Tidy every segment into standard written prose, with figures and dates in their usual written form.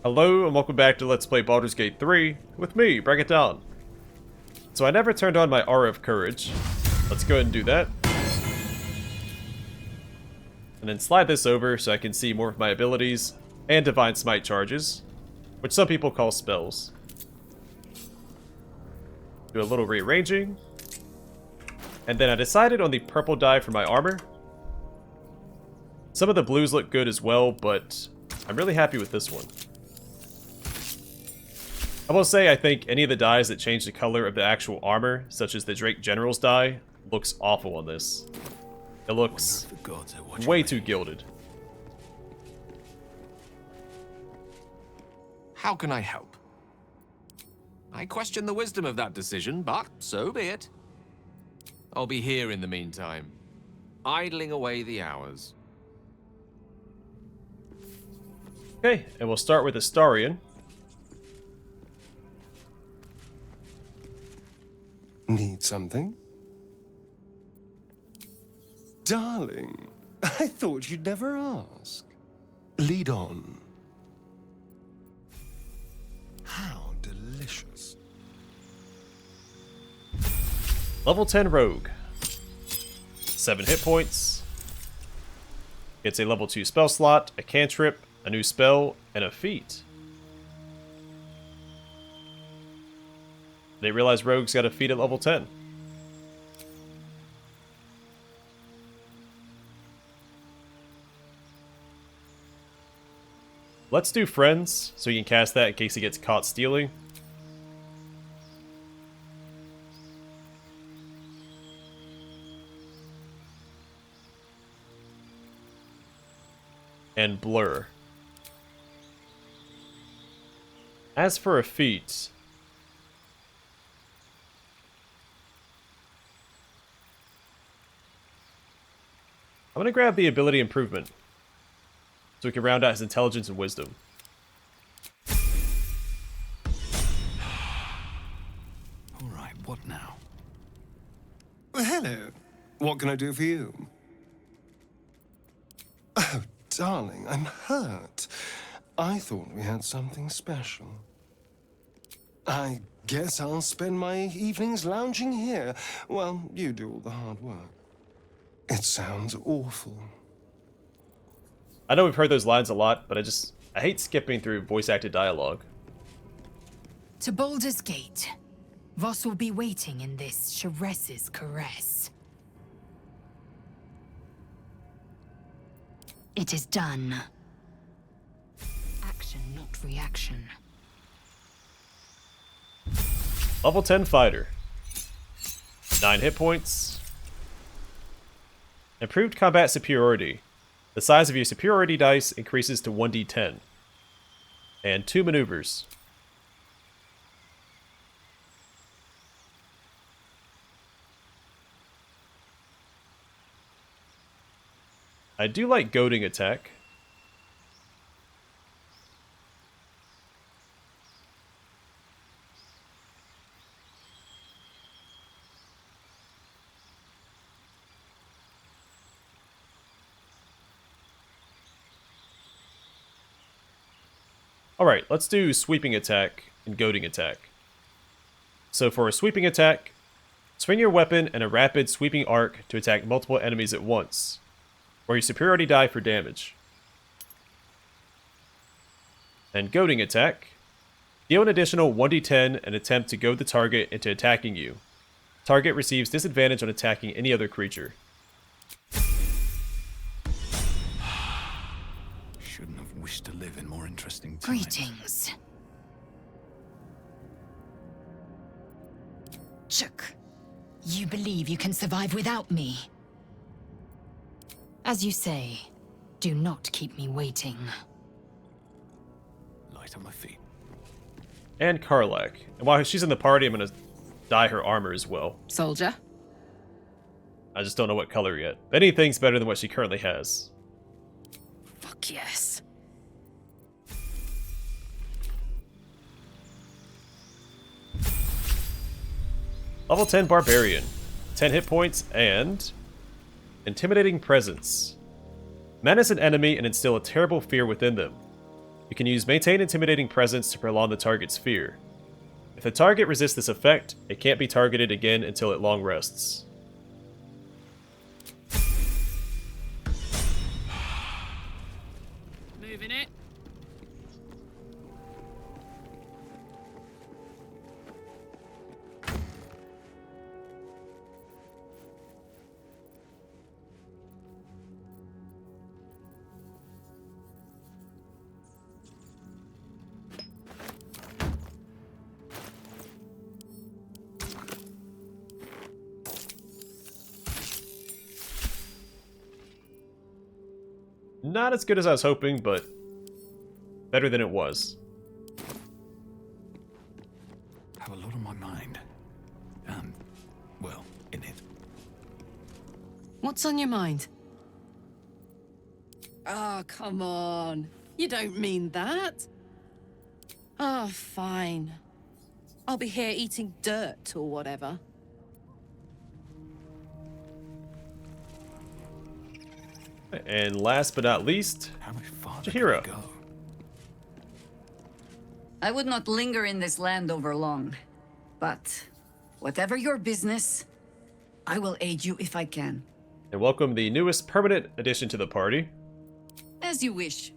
Hello and welcome back to Let's Play Baldur's Gate 3 with me, Bring It Down. So I never turned on my Aura of Courage. Let's go ahead and do that. And then slide this over so I can see more of my abilities and Divine Smite charges, which some people call spells. Do a little rearranging. And then I decided on the purple dye for my armor. Some of the blues look good as well, but I'm really happy with this one. I will say I think any of the dyes that change the color of the actual armor, such as the Drake General's dye, looks awful on this. It looks way too gilded. How can I help? I question the wisdom of that decision, but so be it. I'll be here in the meantime, idling away the hours. Okay, and we'll start with Astarion. Need something? Darling, I thought you'd never ask. Lead on. How delicious. Level 10 Rogue. 7 hit points. Gets a level 2 spell slot, a cantrip, a new spell, and a feat. They realize Rogue's got a feat at level 10. Let's do Friends, so he can cast that in case he gets caught stealing. And Blur. As for a feat, I'm going to grab the ability improvement, so we can round out his intelligence and wisdom. Alright, what now? Well, hello. What can I do for you? Oh, darling, I'm hurt. I thought we had something special. I guess I'll spend my evenings lounging here while you do all the hard work. It sounds awful. I know we've heard those lines a lot, but I hate skipping through voice-acted dialogue. To Baldur's Gate. Voss will be waiting in this Sharess's caress. It is done. Action, not reaction. Level 10 Fighter. 9 hit points. Improved combat superiority. The size of your superiority dice increases to 1d10. And 2 maneuvers. I do like goading attack. Alright, let's do sweeping attack and goading attack. So for a sweeping attack, swing your weapon in a rapid sweeping arc to attack multiple enemies at once, or your superiority die for damage. And goading attack, deal an additional 1d10 and attempt to goad the target into attacking you. Target receives disadvantage on attacking any other creature. Shouldn't have wished to live in more interesting times. Greetings. Chuk. You believe you can survive without me? As you say, do not keep me waiting. Light on my feet. And Karlak. And while she's in the party, I'm going to dye her armor as well. Soldier? I just don't know what color yet. Anything's better than what she currently has. Fuck yes. Level 10 Barbarian. 10 hit points and Intimidating Presence. Menace an enemy and instill a terrible fear within them. You can use Maintain Intimidating Presence to prolong the target's fear. If the target resists this effect, it can't be targeted again until it long rests. Moving it. Not as good as I was hoping, but better than it was. Have a lot on my mind. And, well, in it. What's on your mind? Oh, come on. You don't mean that. Oh, fine. I'll be here eating dirt or whatever. And last but not least, How much farther Jaheira. can we go? I would not linger in this land over long. But whatever your business, I will aid you if I can. And welcome the newest permanent addition to the party. As you wish.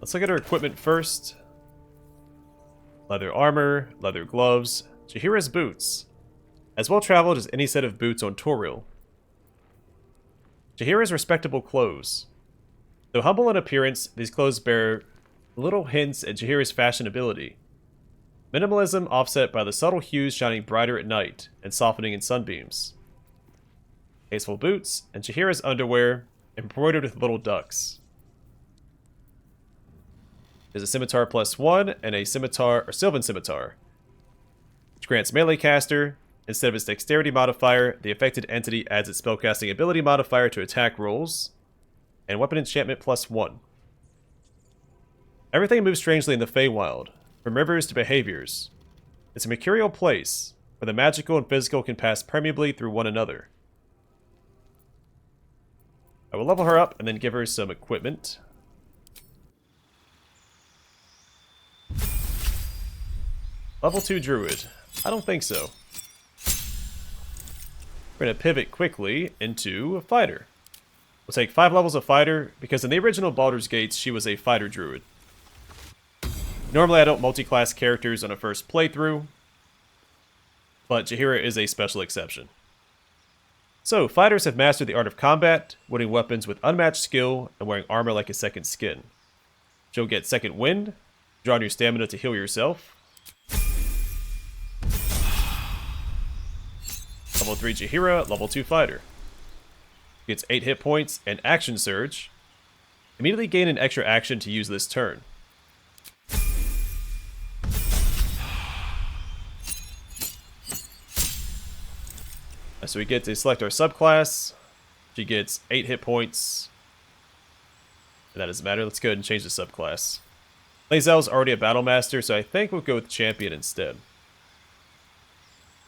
Let's look at her equipment first. Leather armor, leather gloves, Jaheira's boots. As well traveled as any set of boots on Toril. Jaheira's respectable clothes. Though humble in appearance, these clothes bear little hints at Jaheira's fashionability. Minimalism offset by the subtle hues shining brighter at night and softening in sunbeams. Tasteful boots and Jaheira's underwear embroidered with little ducks. There's a scimitar +1 and a scimitar or Sylvan scimitar, which grants melee caster. Instead of its dexterity modifier, the affected entity adds its spellcasting ability modifier to attack rolls, and weapon enchantment +1. Everything moves strangely in the Feywild, from rivers to behaviors. It's a mercurial place, where the magical and physical can pass permeably through one another. I will level her up and then give her some equipment. Level 2 Druid. I don't think so. We're going to pivot quickly into a fighter. We'll take 5 levels of fighter, because in the original Baldur's Gate, she was a fighter druid. Normally I don't multi-class characters on a first playthrough, but Jaheira is a special exception. So, fighters have mastered the art of combat, wielding weapons with unmatched skill, and wearing armor like a second skin. She'll get second wind, draw on your stamina to heal yourself. Level 3 Jaheira, level 2 fighter. Gets 8 hit points and action surge. Immediately gain an extra action to use this turn. So we get to select our subclass. She gets 8 hit points. And that doesn't matter. Let's go ahead and change the subclass. Lae'zel's already a battle master, so I think we'll go with champion instead.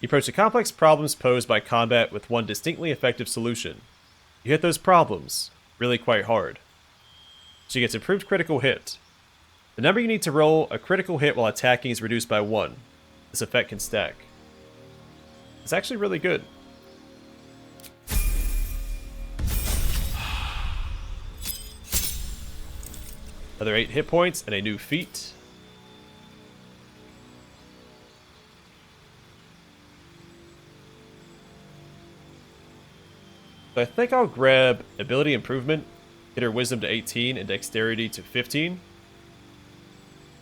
You approach the complex problems posed by combat with one distinctly effective solution. You hit those problems really quite hard. She gets improved critical hit. The number you need to roll a critical hit while attacking is reduced by 1. This effect can stack. It's actually really good. Another 8 hit points and a new feat. So I think I'll grab ability improvement, get her wisdom to 18 and dexterity to 15.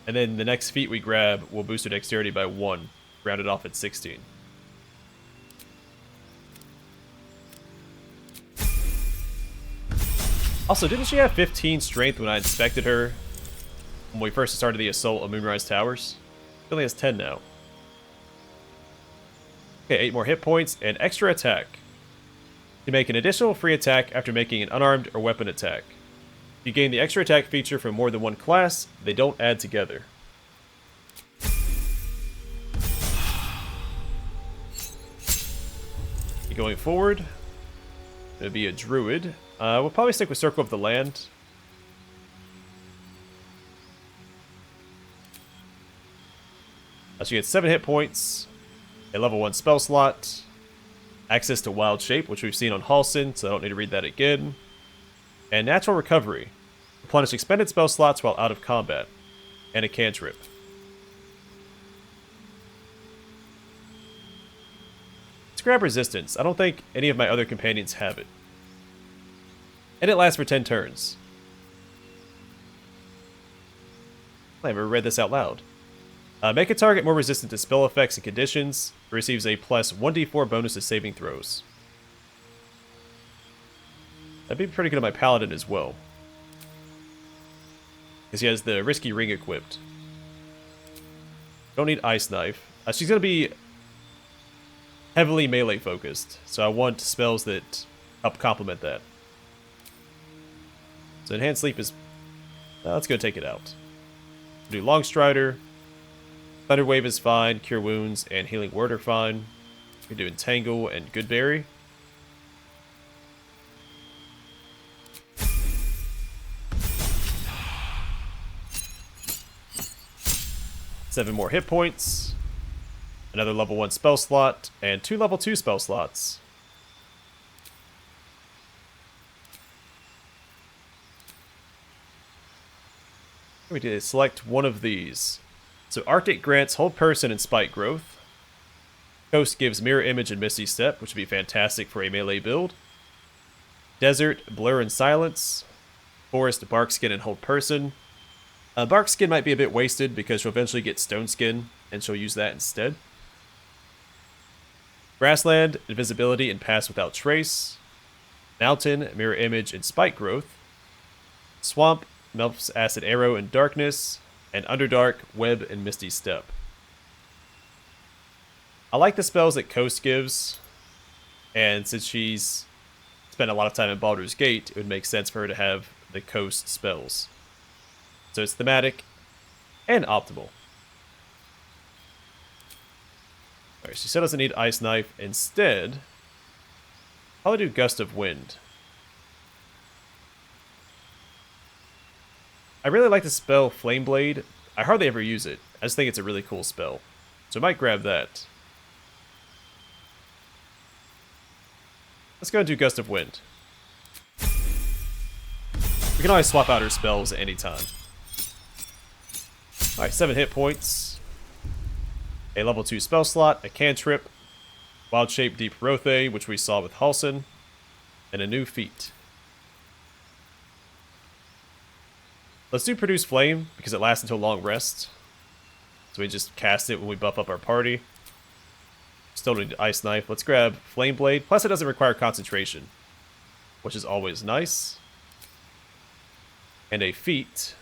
And then the next feat we grab will boost her dexterity by 1, rounded off at 16. Also, didn't she have 15 strength when I inspected her when we first started the assault on Moonrise Towers? She only has 10 now. Okay, 8 more hit points and extra attack. You make an additional free attack after making an unarmed or weapon attack. If you gain the extra attack feature from more than one class, they don't add together. Going forward, it'll be a druid. We'll probably stick with Circle of the Land. So you get 7 hit points, a level 1 spell slot, access to Wild Shape, which we've seen on Halsin, so I don't need to read that again, and Natural Recovery. Replenish expended spell slots while out of combat, and a cantrip. Let's grab Resistance. I don't think any of my other companions have it. And it lasts for 10 turns. I never read this out loud. Make a target more resistant to spell effects and conditions. Receives a plus 1d4 bonus to saving throws. That'd be pretty good on my paladin as well, because he has the risky ring equipped. Don't need Ice Knife. She's going to be heavily melee focused, so I want spells that help complement that. So Enhanced Sleep is... let's go take it out. Do Long Strider. Thunder Wave is fine. Cure Wounds and Healing Word are fine. We can do Entangle and Goodberry. Seven more hit points. Another level 1 spell slot. And 2 level 2 spell slots. We need to select one of these. So Arctic grants Hold Person and Spike Growth. Coast gives Mirror Image and Misty Step, which would be fantastic for a melee build. Desert, Blur and Silence. Forest, Barkskin and Hold Person. Barkskin might be a bit wasted because she'll eventually get Stone Skin, and she'll use that instead. Grassland, Invisibility and Pass Without Trace. Mountain, Mirror Image and Spike Growth. Swamp, Melf's Acid Arrow and Darkness, and Underdark, Web, and Misty Step. I like the spells that Coast gives, and since she's spent a lot of time in Baldur's Gate, it would make sense for her to have the Coast spells. So it's thematic and optimal. Alright, she still doesn't need Ice Knife. Instead, I'll do Gust of Wind. I really like the spell Flame Blade. I hardly ever use it. I just think it's a really cool spell. So I might grab that. Let's go and do Gust of Wind. We can always swap out her spells at any time. Alright, 7 hit points. A level 2 spell slot, a cantrip, Wild Shape Deep Rothe, which we saw with Halsin, and a new feat. Let's do Produce Flame, because it lasts until long rest. So we just cast it when we buff up our party. Still need Ice Knife. Let's grab Flame Blade. Plus it doesn't require concentration, which is always nice. And a feat.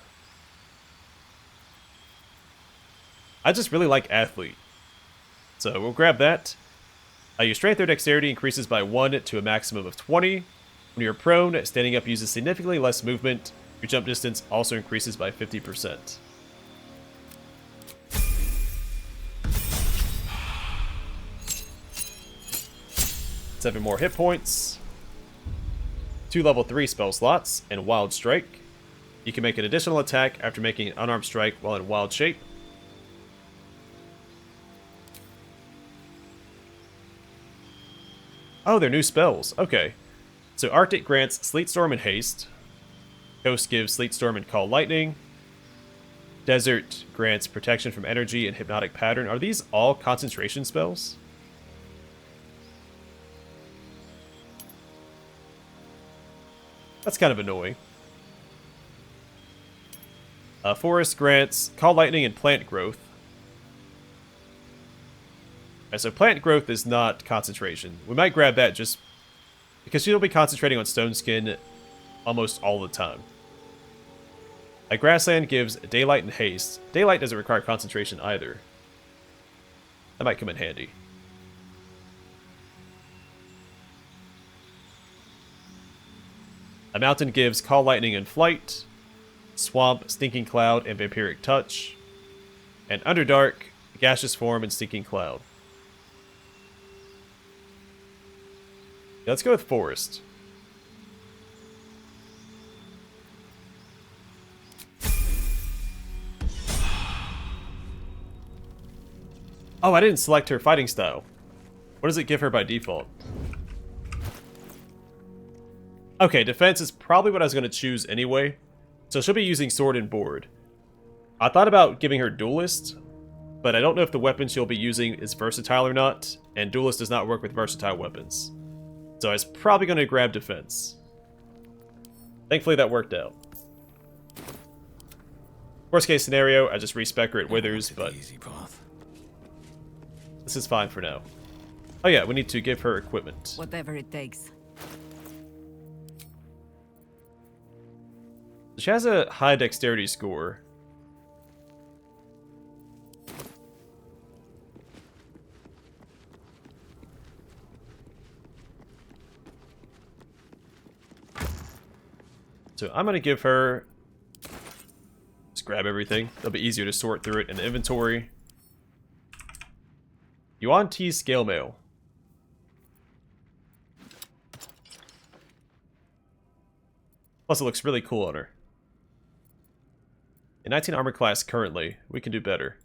I just really like Athlete. So we'll grab that. Your strength or dexterity increases by 1 to a maximum of 20. When you're prone, standing up uses significantly less movement. Your jump distance also increases by 50%. Seven more hit points. 2 level 3 spell slots and Wild Strike. You can make an additional attack after making an unarmed strike while in Wild Shape. Oh, they're new spells. Okay. So Arctic grants Sleet Storm and Haste. Coast gives Sleet Storm and Call Lightning. Desert grants Protection from Energy and Hypnotic Pattern. Are these all concentration spells? That's kind of annoying. Forest grants Call Lightning and Plant Growth. Alright, so Plant Growth is not concentration. We might grab that just because she'll be concentrating on Stone Skin almost all the time. Grassland gives Daylight and Haste. Daylight doesn't require concentration either. That might come in handy. A Mountain gives Call Lightning and Flight. Swamp, Stinking Cloud, and Vampiric Touch. And Underdark, Gaseous Form, and Stinking Cloud. Let's go with Forest. Oh, I didn't select her fighting style. What does it give her by default? Okay, defense is probably what I was going to choose anyway. So she'll be using sword and board. I thought about giving her duelist, but I don't know if the weapon she'll be using is versatile or not, and duelist does not work with versatile weapons. So I was probably going to grab defense. Thankfully that worked out. Worst case scenario, I just respec her at Withers, but Easy path. this is fine for now. Oh yeah, we need to give her equipment. Whatever it takes. She has a high dexterity score. So I'm going to give her... Just grab everything. It'll be easier to sort through it in the inventory. Yuan T scale mail. Plus it looks really cool on her. In 19 armor class currently, we can do better.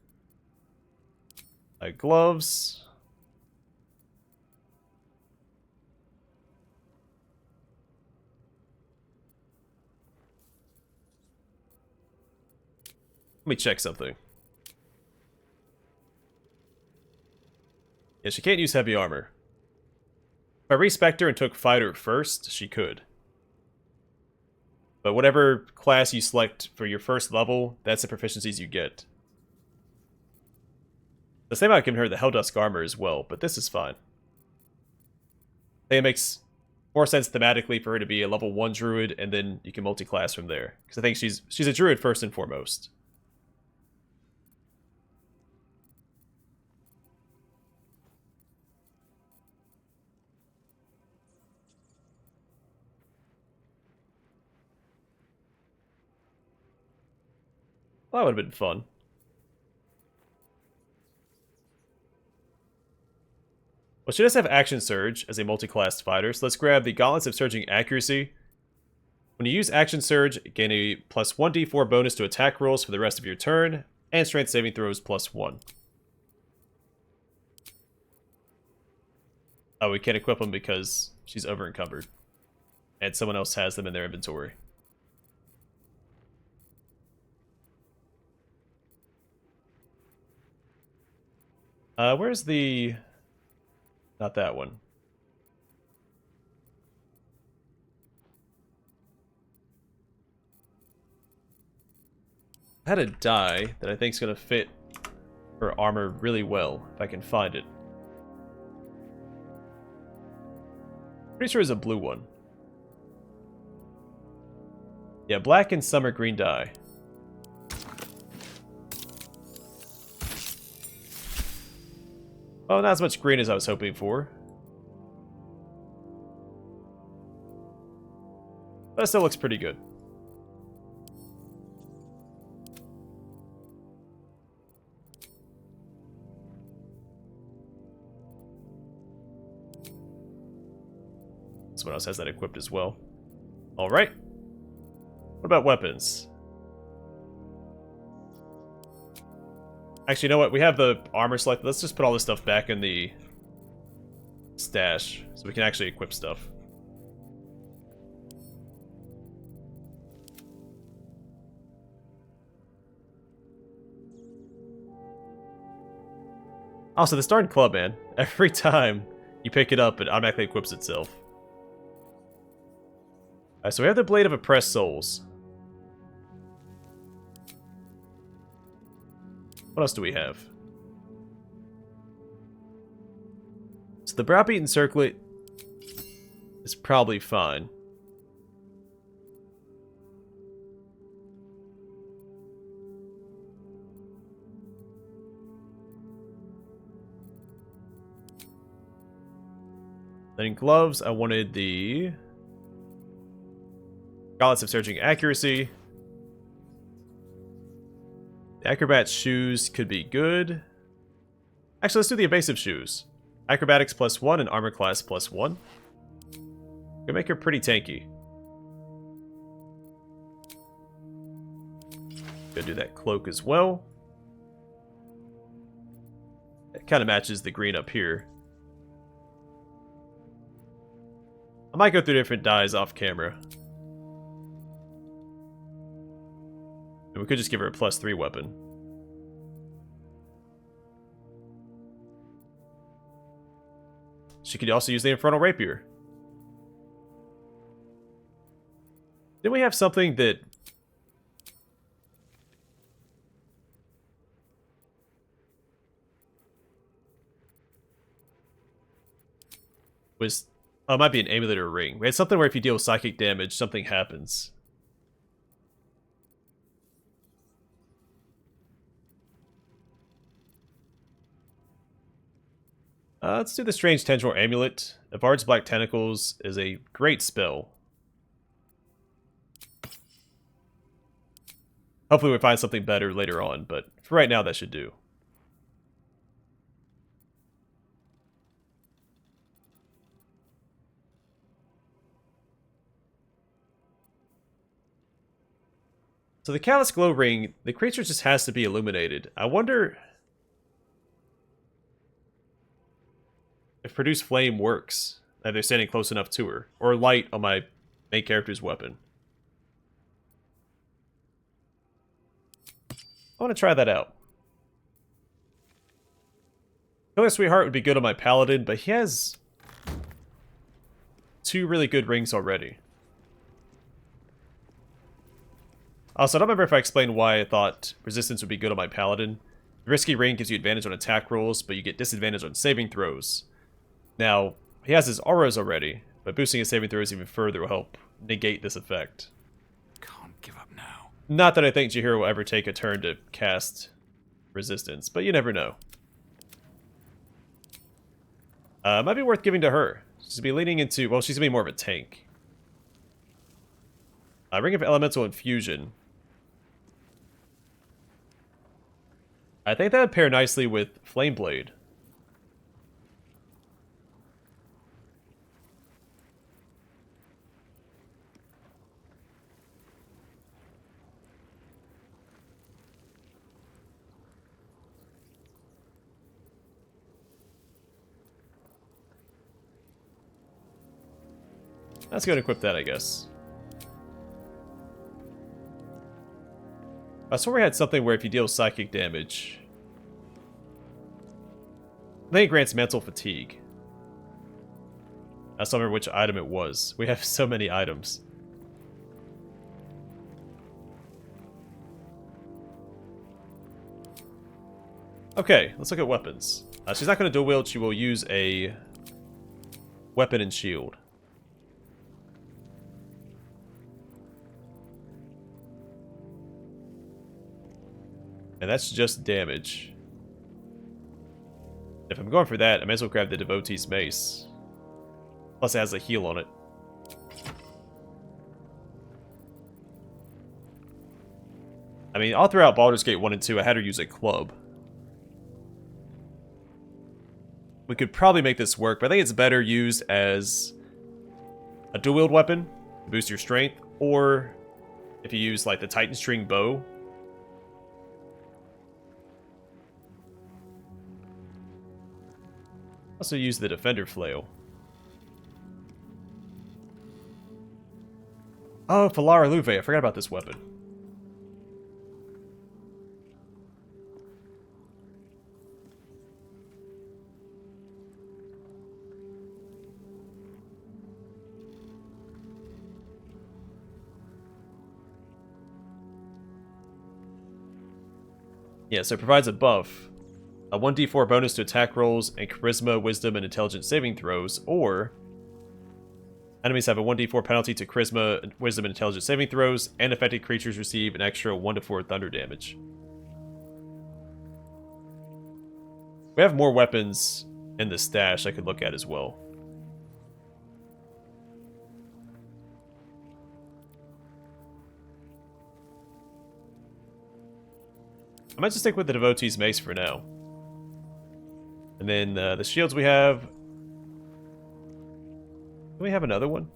Gloves. Let me check something. Yeah, she can't use heavy armor. If I respect her and took fighter first, she could. But whatever class you select for your first level, that's the proficiencies you get. The same I've given her the Helldusk armor as well, but this is fine. I think it makes more sense thematically for her to be a level 1 druid, and then you can multi-class from there. Because I think she's a druid first and foremost. Well, that would have been fun. Well, she does have Action Surge as a multi-class fighter, so let's grab the Gauntlets of Surging Accuracy. When you use Action Surge, gain a plus 1d4 bonus to attack rolls for the rest of your turn, and Strength Saving Throws plus 1. Oh, we can't equip them because she's over-encumbered. And someone else has them in their inventory. Where's the... Not that one. I had a die that I think is going to fit her armor really well, if I can find it. Pretty sure it's a blue one. Yeah, black and summer green dye. Oh, not as much green as I was hoping for. But it still looks pretty good. Someone else has that equipped as well. Alright. What about weapons? Actually, you know what? We have the armor selected. Let's just put all this stuff back in the stash so we can actually equip stuff. Also, this darn club, man. Every time you pick it up, it automatically equips itself. Alright, so we have the Blade of Oppressed Souls. What else do we have? So the Browbeaten Circlet is probably fine. Then in gloves, I wanted the Gauntlets of Surging Accuracy. The Acrobat's shoes could be good. Actually, let's do the evasive shoes. Acrobatics plus 1 and armor class plus 1. Gonna make her pretty tanky. Gonna do that cloak as well. kind of matches the green up here. I might go through different dyes off camera. And we could just give her a +3 weapon. She could also use the Infernal Rapier. Didn't we have something that... was... Oh, it might be an amulet or a ring. We had something where if you deal psychic damage, something happens. Let's do the Strange Tendril Amulet. The Bard's Black Tentacles is a great spell. Hopefully we find something better later on, but for right now that should do. So the Callous Glow Ring, the creature just has to be illuminated. I wonder if Produce Flame works, if they're standing close enough to her, or light on my main character's weapon. I want to try that out. Killer Sweetheart would be good on my Paladin, but he has 2 really good rings already. Also, I don't remember if I explained why I thought Resistance would be good on my Paladin. The Risky Ring gives you advantage on attack rolls, but you get disadvantage on saving throws. Now, he has his auras already, but boosting his saving throws even further will help negate this effect. Can't give up now. Not that I think Jaheira will ever take a turn to cast Resistance, but you never know. Might be worth giving to her. She's going to be leaning into... Well, she's going to be more of a tank. Ring of Elemental Infusion. I think that would pair nicely with Flame Blade. Let's go and equip that, I guess. I swear we had something where if you deal psychic damage... I think it grants mental fatigue. I don't remember which item it was. We have so many items. Okay, let's look at weapons. She's not going to dual wield, she will use a weapon and shield. And that's just damage. If I'm going for that, I may as well grab the Devotee's Mace. Plus it has a heal on it. I mean, all throughout Baldur's Gate 1 and 2, I had her use a club. We could probably make this work, but I think it's better used as a dual-wield weapon to boost your strength, or if you use, like, the Titan String Bow. Also use the Defender Flail. Oh, Falara Luve. I forgot about this weapon. Yeah, so it provides a buff. A 1d4 bonus to attack rolls and charisma, wisdom, and intelligence saving throws, or enemies have a 1d4 penalty to charisma, wisdom, and intelligence saving throws, and affected creatures receive an extra 1 to 4 thunder damage. We have more weapons in the stash I could look at as well. I might just stick with the Devotee's Mace for now. And then the shields we have... Do we have another one?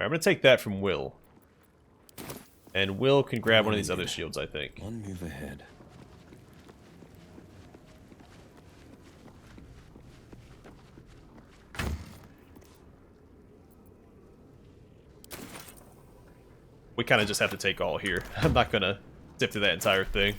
I'm gonna take that from Will. And Will can grab one of these other shields, I think. One move ahead. We kind of just have to take all here. I'm not gonna dip through that entire thing.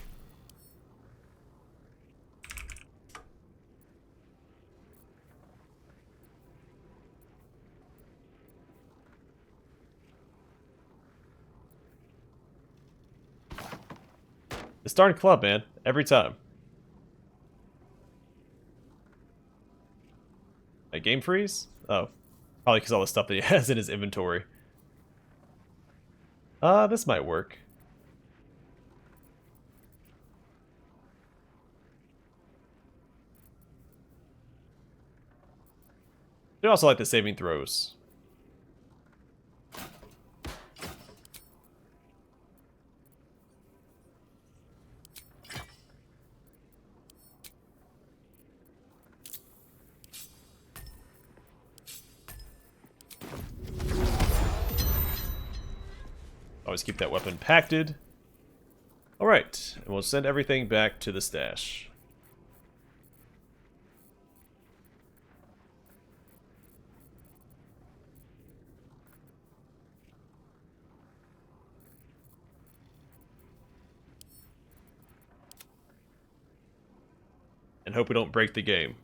This darn club, man. Every time. A game freeze? Oh. Probably because all the stuff that he has in his inventory. This might work. I also like the saving throws. Always keep that weapon packed. Alright, and we'll send everything back to the stash. And hope we don't break the game.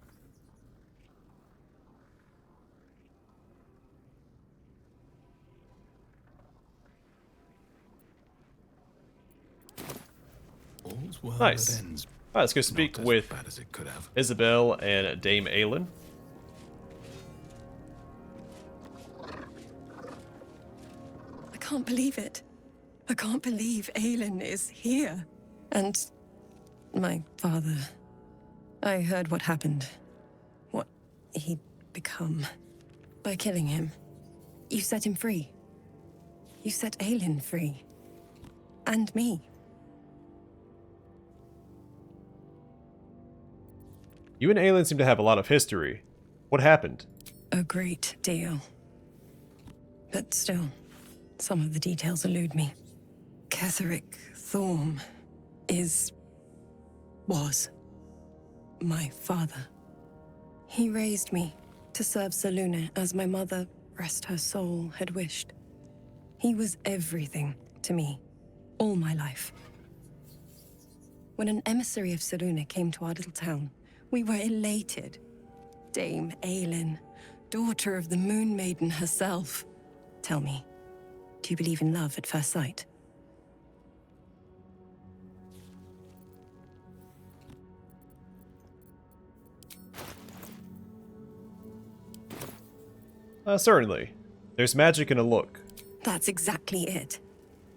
All's well Nice. that ends. Alright, let's go speak Not as with bad as it could have. Isabel and Dame Aylin. I can't believe it. I can't believe Aylin is here. And my father. I heard what happened. What he'd become. By killing him. You set him free. You set Aylin free. And me. You and Aylin seem to have a lot of history. What happened? A great deal. But still, some of the details elude me. Ketheric Thorm was my father. He raised me to serve Selûne as my mother, rest her soul, had wished. He was everything to me, all my life. When an emissary of Selûne came to our little town, we were elated. Dame Aylin, daughter of the Moon Maiden herself. Tell me, do you believe in love at first sight? Certainly. There's magic in a look. That's exactly it.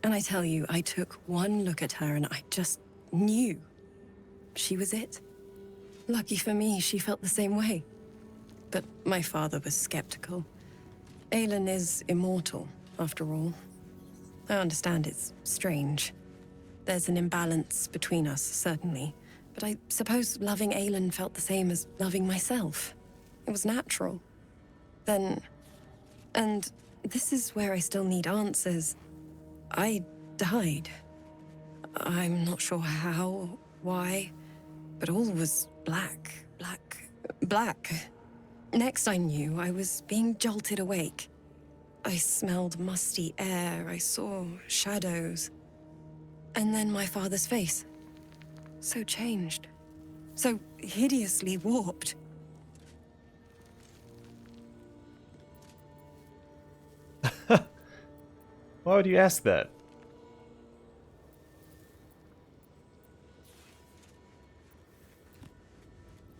And I tell you, I took one look at her and I just knew. She was it. Lucky for me, she felt the same way. But my father was skeptical. Aylin is immortal, after all. I understand it's strange. There's an imbalance between us, certainly. But I suppose loving Aylin felt the same as loving myself. It was natural. Then... And this is where I still need answers. I died. I'm not sure how, why, but all was black. Next I knew, I was being jolted awake. I smelled musty air, I saw shadows. And then my father's face. So changed. So hideously warped. Why would you ask that?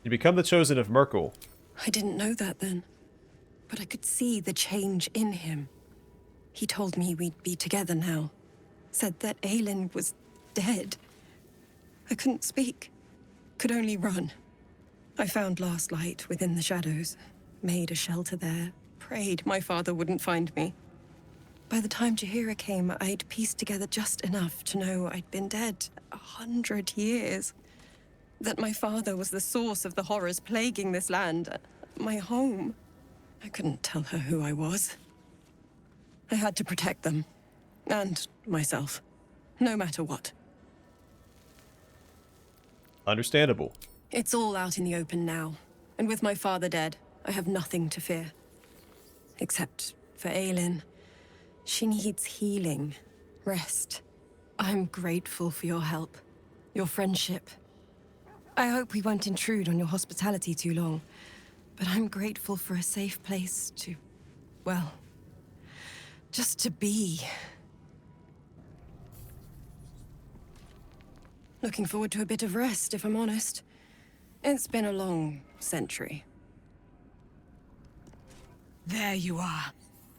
You become the chosen of Merkel. I didn't know that then, but I could see the change in him. He told me we'd be together now, said that Aylin was dead. I couldn't speak, could only run. I found last light within the shadows, made a shelter there, prayed my father wouldn't find me. By the time Jaheira came, I'd pieced together just enough to know I'd been dead 100 years. That my father was the source of the horrors plaguing this land, my home. I couldn't tell her who I was. I had to protect them. And myself. No matter what. Understandable. It's all out in the open now. And with my father dead, I have nothing to fear. Except for Aylin. She needs healing. Rest. I'm grateful for your help. Your friendship. I hope we won't intrude on your hospitality too long. But I'm grateful for a safe place to... well... just to be. Looking forward to a bit of rest, if I'm honest. It's been a long century. There you are.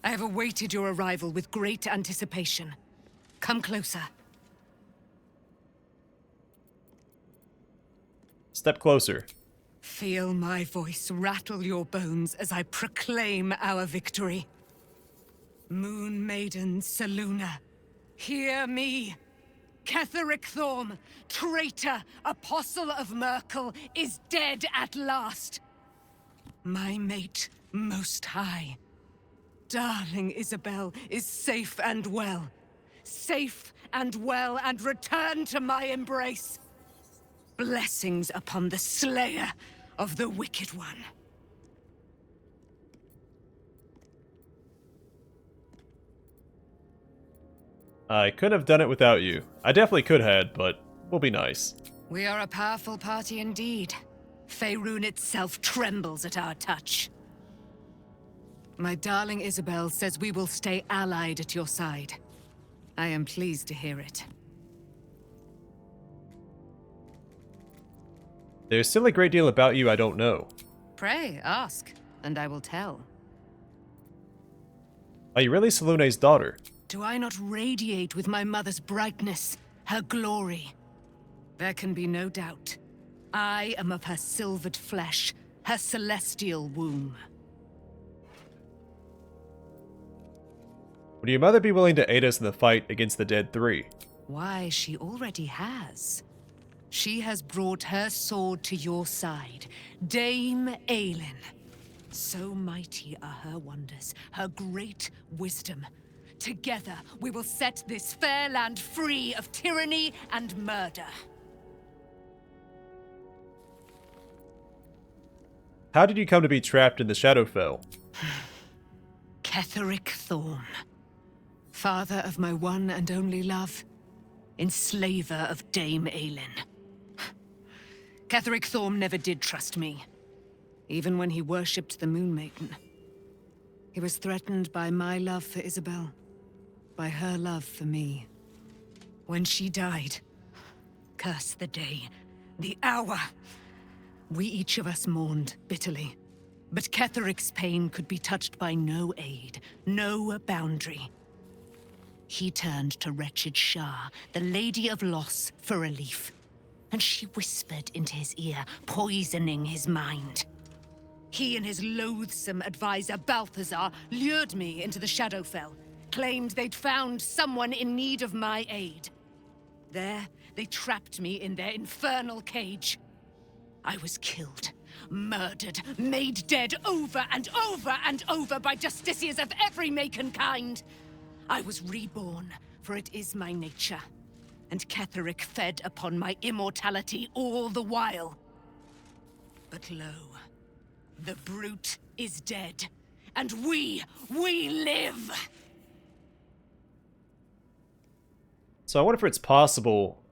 I have awaited your arrival with great anticipation. Come closer. Step closer. Feel my voice rattle your bones as I proclaim our victory. Moon Maiden Selûne, hear me. Ketheric Thorm, traitor, apostle of Merkel, is dead at last. My mate, Most High. Darling Isabel is safe and well. Safe and well, and returned to my embrace. Blessings upon the slayer of the Wicked One. I could have done it without you. I definitely could have, but we'll be nice. We are a powerful party indeed. Faerun itself trembles at our touch. My darling Isabel says we will stay allied at your side. I am pleased to hear it. There's still a great deal about you I don't know. Pray, ask, and I will tell. Are you really Selûne's daughter? Do I not radiate with my mother's brightness, her glory? There can be no doubt. I am of her silvered flesh, her celestial womb. Would your mother be willing to aid us in the fight against the Dead Three? Why, she already has. She has brought her sword to your side, Dame Aylin. So mighty are her wonders, her great wisdom. Together, we will set this fair land free of tyranny and murder. How did you come to be trapped in the Shadowfell? Ketheric Thorm. Father of my one and only love. Enslaver of Dame Aylin. Ketheric Thorm never did trust me. Even when he worshipped the Moon Maiden. He was threatened by my love for Isabel. By her love for me. When she died, curse the day, the hour. We each of us mourned bitterly. But Ketheric's pain could be touched by no aid, no boundary. He turned to wretched Shah, the Lady of Loss, for relief. And she whispered into his ear, poisoning his mind. He and his loathsome advisor, Balthazar, lured me into the Shadowfell. Claimed they'd found someone in need of my aid. There, they trapped me in their infernal cage. I was killed, murdered, made dead over and over and over by justiciars of every make and kind. I was reborn, for it is my nature. And Ketheric fed upon my immortality all the while. But lo, the brute is dead, and we live! So I wonder if it's possible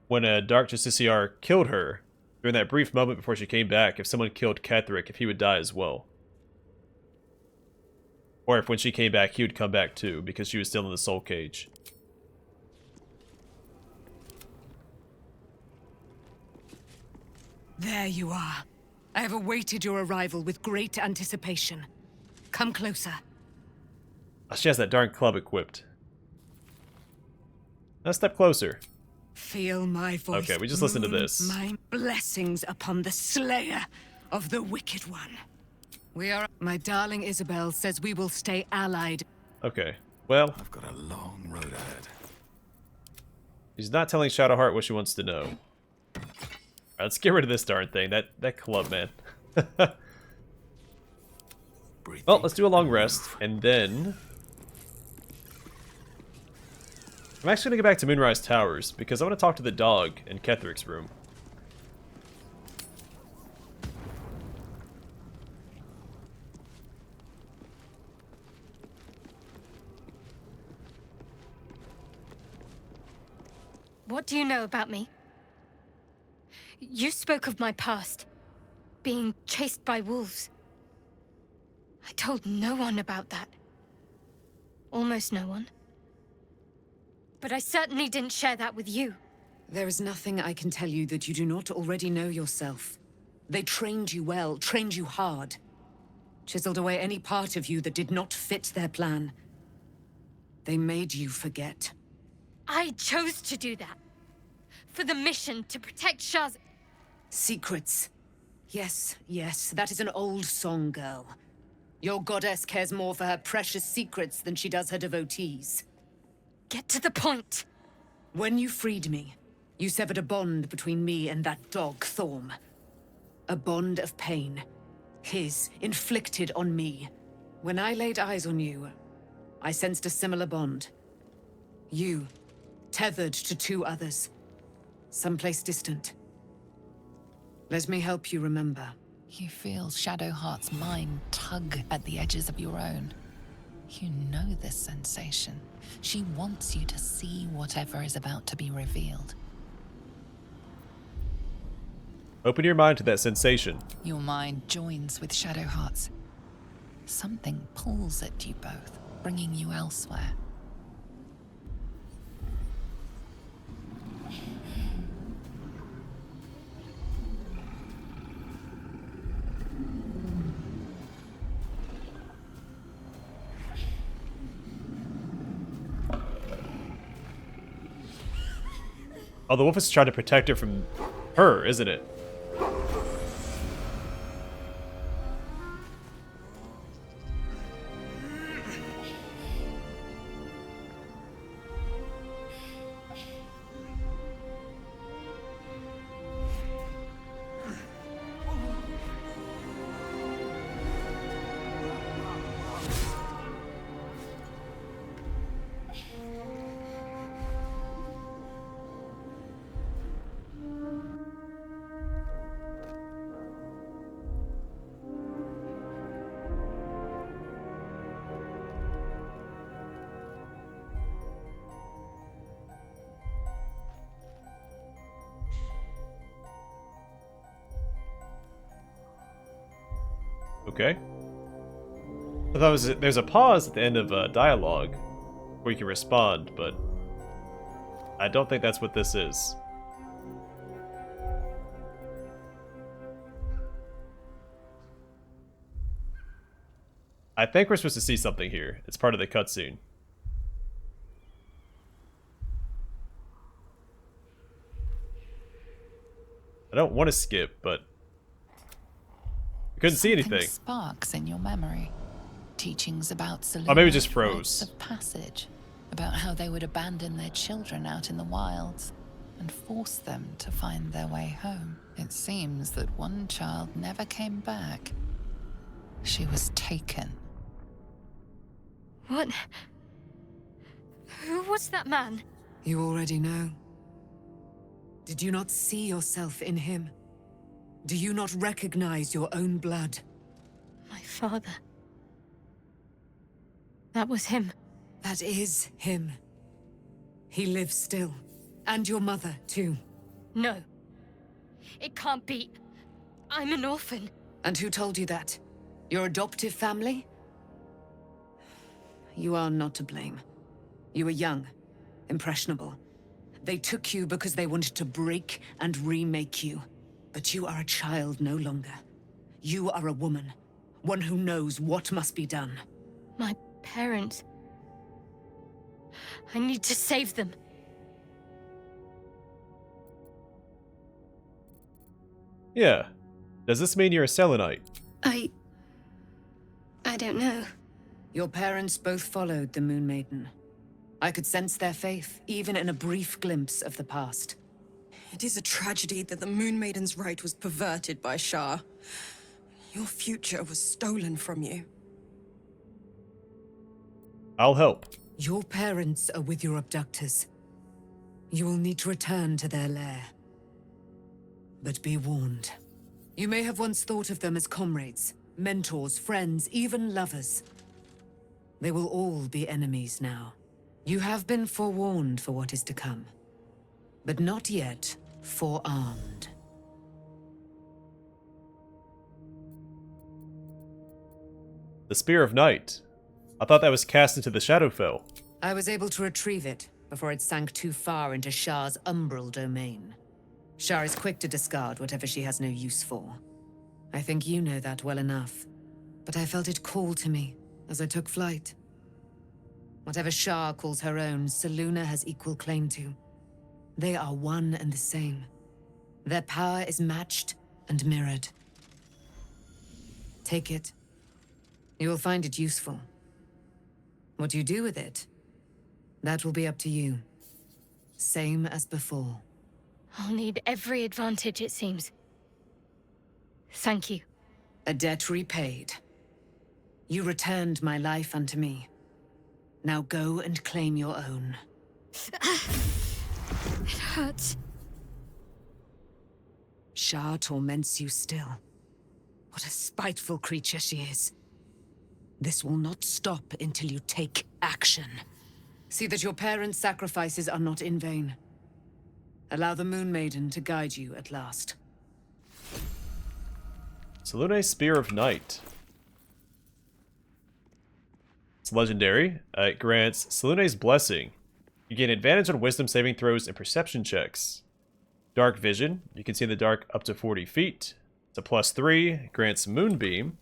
when a Dark Justiciar killed her, during that brief moment before she came back, if someone killed Ketheric, if he would die as well. Or if when she came back, he would come back too, because she was still in the soul cage. There you are. I have awaited your arrival with great anticipation. Come closer. Oh, she has that darn club equipped. Now step closer. Feel my voice. Okay, we just listened to this. My blessings upon the slayer of the Wicked One. We are... My darling Isabel says we will stay allied. Okay, well... I've got a long road ahead. She's not telling Shadowheart what she wants to know. Alright, let's get rid of this darn thing. That club, man. Well, let's do a long rest, and then... I'm actually going to go back to Moonrise Towers, because I want to talk to the dog in Ketheric's room. What do you know about me? You spoke of my past, being chased by wolves. I told no one about that. Almost no one. But I certainly didn't share that with you. There is nothing I can tell you that you do not already know yourself. They trained you well, trained you hard. Chiseled away any part of you that did not fit their plan. They made you forget. I chose to do that. For the mission to protect Shaz. Secrets. Yes, yes, that is an old song, girl. Your goddess cares more for her precious secrets than she does her devotees. Get to the point. When you freed me, you severed a bond between me and that dog, Thorm. A bond of pain. His, inflicted on me. When I laid eyes on you, I sensed a similar bond. You, tethered to two others. Someplace distant. Let me help you remember. You feel Shadowheart's mind tug at the edges of your own. You know this sensation. She wants you to see whatever is about to be revealed. Open your mind to that sensation. Your mind joins with Shadowheart's. Something pulls at you both, bringing you elsewhere. Oh, the wolf is trying to protect her from her, isn't it? Okay. I thought there's a pause at the end of a dialogue where you can respond, but I don't think that's what this is. I think we're supposed to see something here. It's part of the cutscene. I don't want to skip, but I couldn't see anything. Sparks in your memory. Teachings about Oh, maybe it just froze. rites of passage, about how they would abandon their children out in the wilds and force them to find their way home. It seems that one child never came back. She was taken. What? Who was that man? You already know. Did you not see yourself in him? Do you not recognize your own blood? My father. That was him. That is him. He lives still. And your mother, too. No. It can't be. I'm an orphan. And who told you that? Your adoptive family? You are not to blame. You were young, impressionable. They took you because they wanted to break and remake you. But you are a child no longer. You are a woman. One who knows what must be done. My parents. I need to save them. Yeah. Does this mean you're a Selenite? I don't know. Your parents both followed the Moon Maiden. I could sense their faith, even in a brief glimpse of the past. It is a tragedy that the Moon Maiden's right was perverted by Shah. Your future was stolen from you. I'll help. Your parents are with your abductors. You will need to return to their lair. But be warned. You may have once thought of them as comrades, mentors, friends, even lovers. They will all be enemies now. You have been forewarned for what is to come, but not yet forearmed. The Spear of Night. I thought that was cast into the Shadowfell. I was able to retrieve it before it sank too far into Shah's umbral domain. Shah is quick to discard whatever she has no use for. I think you know that well enough, but I felt it call to me as I took flight. Whatever Shah calls her own, Selûne has equal claim to. They are one and the same. Their power is matched and mirrored. Take it. You will find it useful. What you do with it, that will be up to you. Same as before. I'll need every advantage, it seems. Thank you. A debt repaid. You returned my life unto me. Now go and claim your own. It hurts. Shah torments you still. What a spiteful creature she is. This will not stop until you take action. See that your parents' sacrifices are not in vain. Allow the Moon Maiden to guide you at last. Selûne's Spear of Night. It's legendary. It grants Selûne's Blessing. You gain advantage on wisdom saving throws and perception checks. Dark Vision. You can see in the dark up to 40 feet. It's a +3. Grants Moonbeam,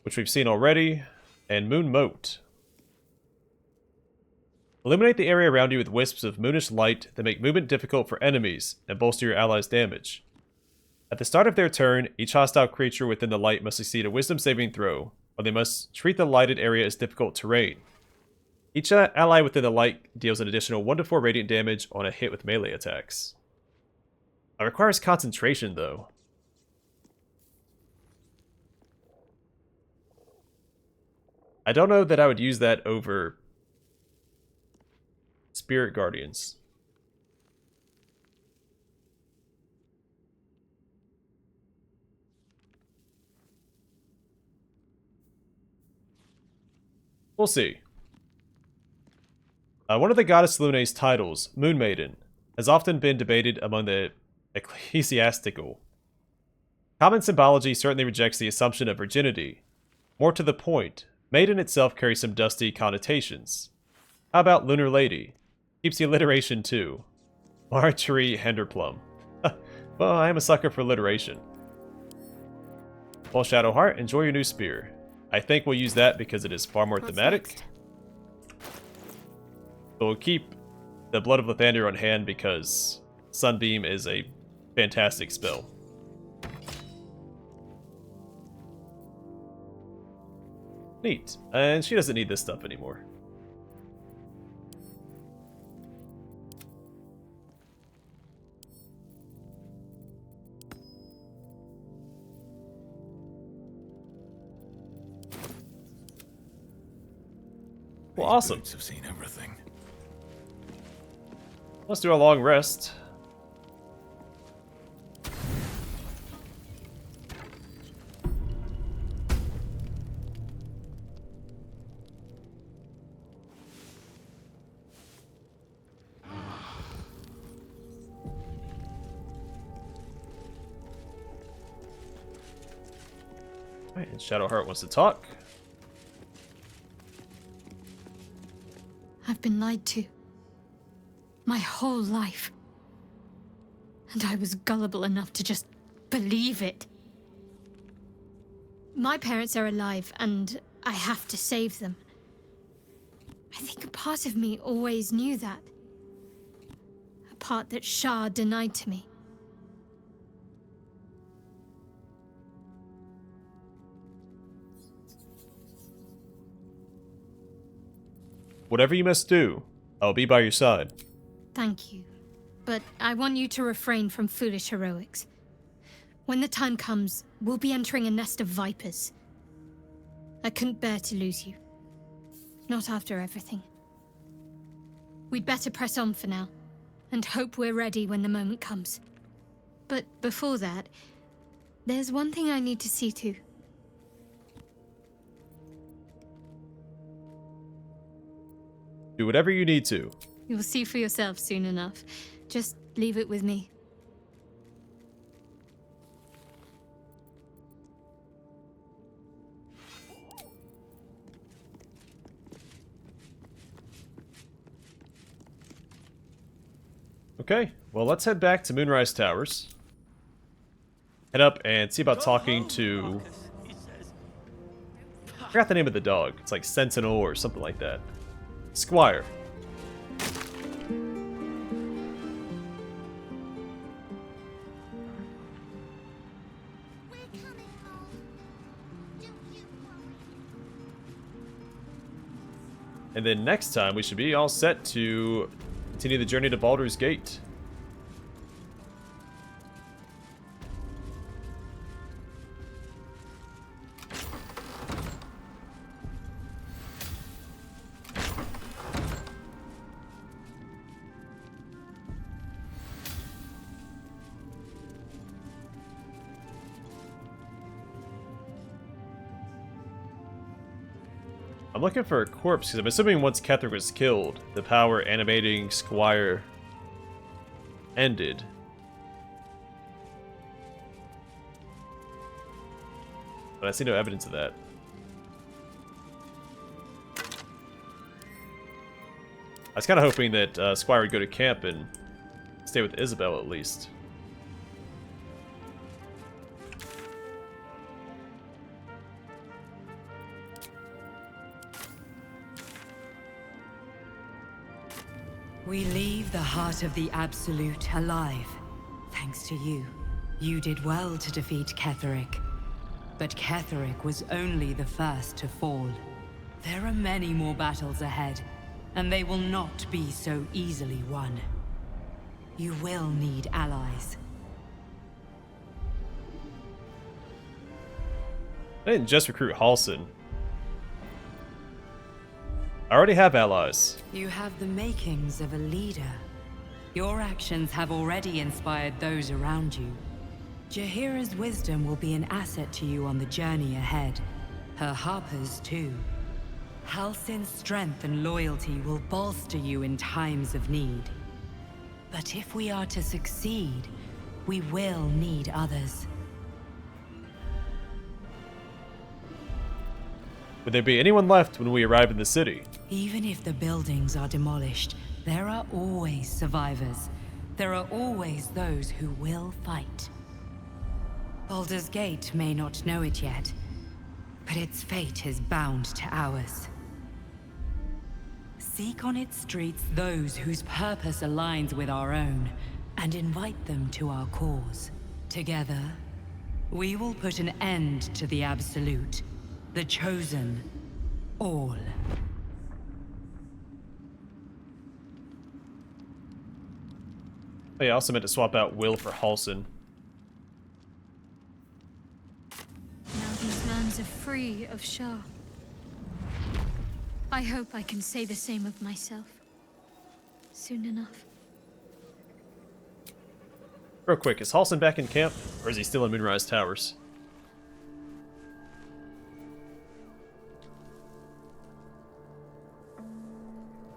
which we've seen already, and Moon Mote. Illuminate the area around you with wisps of moonish light that make movement difficult for enemies and bolster your allies' damage. At the start of their turn, each hostile creature within the light must succeed a wisdom saving throw, or they must treat the lighted area as difficult terrain. Each ally within the light deals an additional 1 to 4 radiant damage on a hit with melee attacks. It requires concentration, though. I don't know that I would use that over Spirit Guardians. We'll see. One of the goddess Selûne's titles, Moon Maiden, has often been debated among the ecclesiastical. Common symbology certainly rejects the assumption of virginity. More to the point, Maiden itself carries some dusty connotations. How about Lunar Lady? Keeps the alliteration too. Marjorie Henderplum. Well, I am a sucker for alliteration. Well, Shadowheart, enjoy your new spear. I think we'll use that because it is far more thematic. Next? But we'll keep the Blood of Lathander on hand because Sunbeam is a fantastic spell. Neat. And she doesn't need this stuff anymore. Well, awesome. Have seen everything. Let's do a long rest. Alright, and Shadowheart wants to talk. I've been lied to. My whole life. And I was gullible enough to just believe it. My parents are alive, and I have to save them. I think a part of me always knew that. A part that Shah denied to me. Whatever you must do, I'll be by your side. Thank you. But I want you to refrain from foolish heroics. When the time comes, we'll be entering a nest of vipers. I couldn't bear to lose you. Not after everything. We'd better press on for now, and hope we're ready when the moment comes. But before that, there's one thing I need to see to. Do whatever you need to. You'll see for yourself soon enough. Just leave it with me. Okay, well, let's head back to Moonrise Towers. Head up and see about talking to... I forgot the name of the dog. It's like Sentinel or something like that. Squire. And then next time we should be all set to continue the journey to Baldur's Gate. I'm looking for a corpse, because I'm assuming once Ketheric was killed, the power animating Squire ended. But I see no evidence of that. I was kind of hoping that Squire would go to camp and stay with Isabel at least. We leave the heart of the Absolute alive, thanks to you. You did well to defeat Ketheric. But Ketheric was only the first to fall. There are many more battles ahead, and they will not be so easily won. You will need allies. I didn't just recruit Halsin. I already have allies. You have the makings of a leader. Your actions have already inspired those around you. Jaheira's wisdom will be an asset to you on the journey ahead. Her harpers, too. Halsin's strength and loyalty will bolster you in times of need. But if we are to succeed, we will need others. Would there be anyone left when we arrive in the city? Even if the buildings are demolished, there are always survivors. There are always those who will fight. Baldur's Gate may not know it yet, but its fate is bound to ours. Seek on its streets those whose purpose aligns with our own, and invite them to our cause. Together, we will put an end to the Absolute, the Chosen, all. Oh yeah, I also meant to swap out Will for Halsin. Now these lands are free of Shah. I hope I can say the same of myself. Soon enough. Real quick, is Halsin back in camp, or is he still in Moonrise Towers?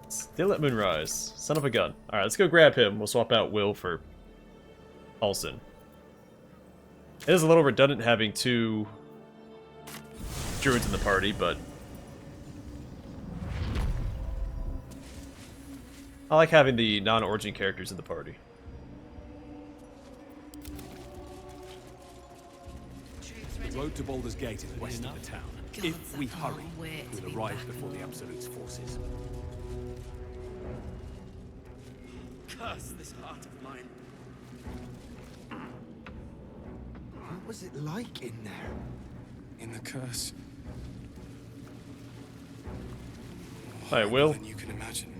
Still at Moonrise. Son of a gun. Alright, let's go grab him. We'll swap out Will for Halsin. It is a little redundant having two druids in the party, but I like having the non-origin characters in the party. The road to Baldur's Gate is west of the town. If we hurry, we'll arrive before the Absolute's forces. Curse this heart of mine. What was it like in there? In the curse? Hi, Will. Than you can imagine.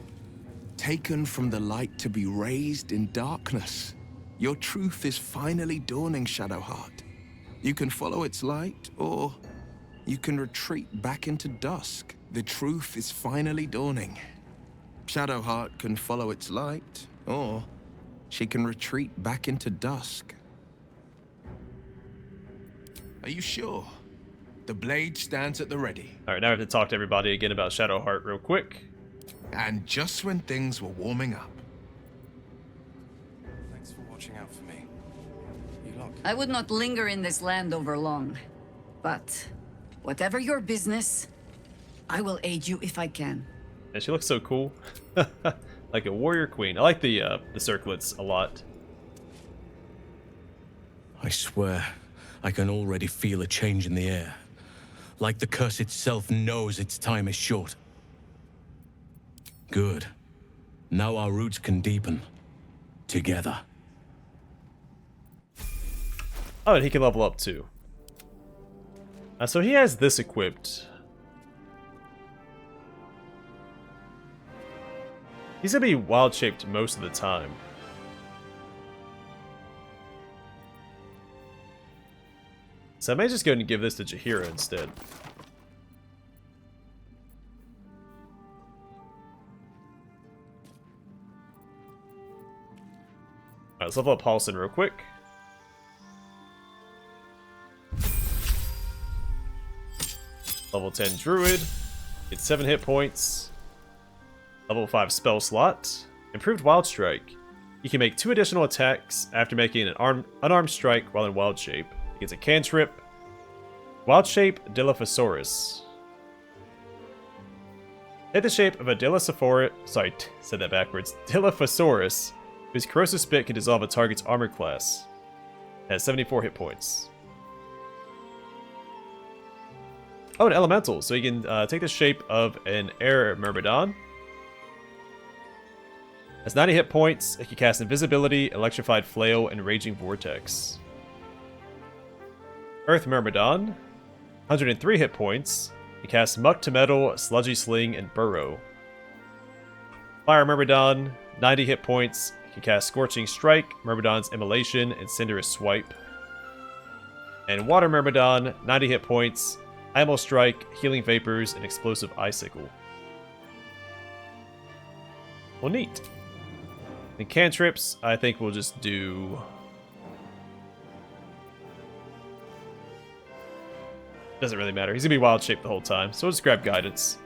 Taken from the light to be raised in darkness. Your truth is finally dawning, Shadowheart. You can follow its light, or you can retreat back into dusk. The truth is finally dawning. Shadowheart can follow its light, or she can retreat back into dusk. Are you sure? The blade stands at the ready. Alright, now I have to talk to everybody again about Shadowheart real quick. And just when things were warming up. Thanks for watching out for me. You lot. I would not linger in this land over long. But whatever your business, I will aid you if I can. And she looks so cool. Like a warrior queen. I like the circlets a lot. I swear, I can already feel a change in the air. Like the curse itself knows its time is short. Good. Now our roots can deepen. Together. Oh, and he can level up too. So he has this equipped. He's gonna be wild-shaped most of the time. So I may just go ahead and give this to Jaheira instead. Alright, let's level up Halsin real quick. Level 10 Druid. Gets 7 hit points. Level 5 spell slot. Improved Wild Strike. You can make 2 additional attacks after making an unarmed strike while in Wild Shape. It gets a cantrip. Wild Shape Dilophosaurus. Take the shape of a Dilophosaurus. Sorry, said that backwards. Dilophosaurus, whose corrosive spit can dissolve a target's armor class. It has 74 hit points. Oh, an elemental, so you can take the shape of an air myrmidon. Has 90 hit points. It can cast Invisibility, Electrified Flail, and Raging Vortex. Earth Myrmidon, 103 hit points. It casts Muck to Metal, Sludgy Sling, and Burrow. Fire Myrmidon, 90 hit points. It can cast Scorching Strike, Myrmidon's Immolation, and Cinderous Swipe. And Water Myrmidon, 90 hit points. Animal Strike, Healing Vapors, and Explosive Icicle. Well, neat. And cantrips, I think we'll just do... Doesn't really matter. He's gonna be wild shaped the whole time, so we'll just grab guidance.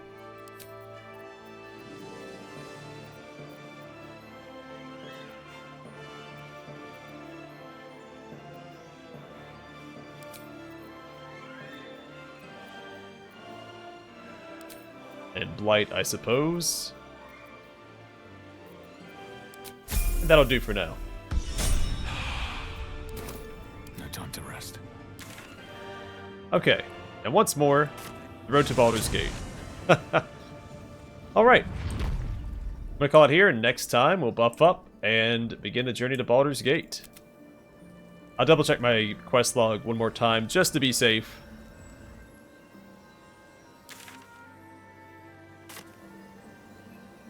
And blight, I suppose. And that'll do for now. No time to rest. Okay, and once more, the road to Baldur's Gate. Alright. I'm gonna call it here, and next time we'll buff up and begin the journey to Baldur's Gate. I'll double check my quest log one more time, just to be safe.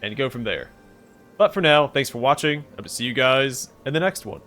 And go from there. But for now, thanks for watching. Hope to see you guys in the next one.